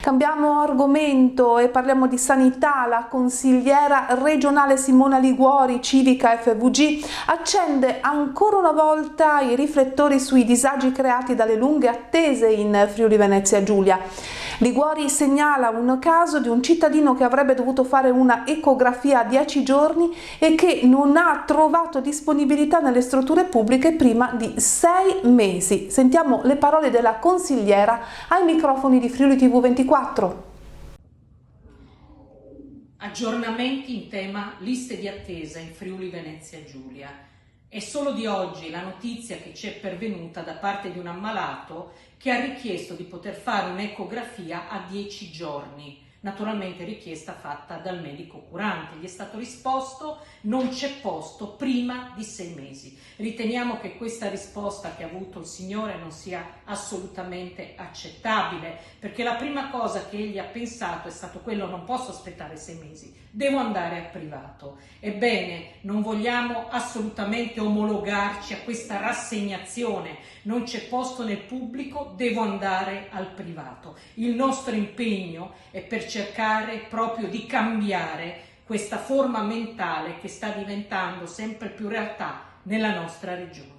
Cambiamo argomento e parliamo di sanità. La consigliera regionale Simona Liguori, Civica FVG, accende ancora una volta i riflettori sui disagi creati dalle lunghe attese in Friuli Venezia Giulia. Liguori segnala un caso di un cittadino che avrebbe dovuto fare una ecografia a 10 giorni e che non ha trovato disponibilità nelle strutture pubbliche prima di 6 mesi. Sentiamo le parole della consigliera ai microfoni di Friuli TV24. Aggiornamenti in tema liste di attesa in Friuli Venezia Giulia. È solo di oggi la notizia che ci è pervenuta da parte di un ammalato che ha richiesto di poter fare un'ecografia a 10 giorni, naturalmente richiesta fatta dal medico curante. Gli è stato risposto: non c'è posto prima di 6 mesi. Riteniamo che questa risposta che ha avuto il signore non sia assolutamente accettabile, perché la prima cosa che egli ha pensato è stato quello: non posso aspettare 6 mesi, devo andare a privato. Ebbene, non vogliamo assolutamente omologarci a questa rassegnazione: non c'è posto nel pubblico, devo andare al privato. Il nostro impegno è per cercare proprio di cambiare questa forma mentale che sta diventando sempre più realtà nella nostra regione.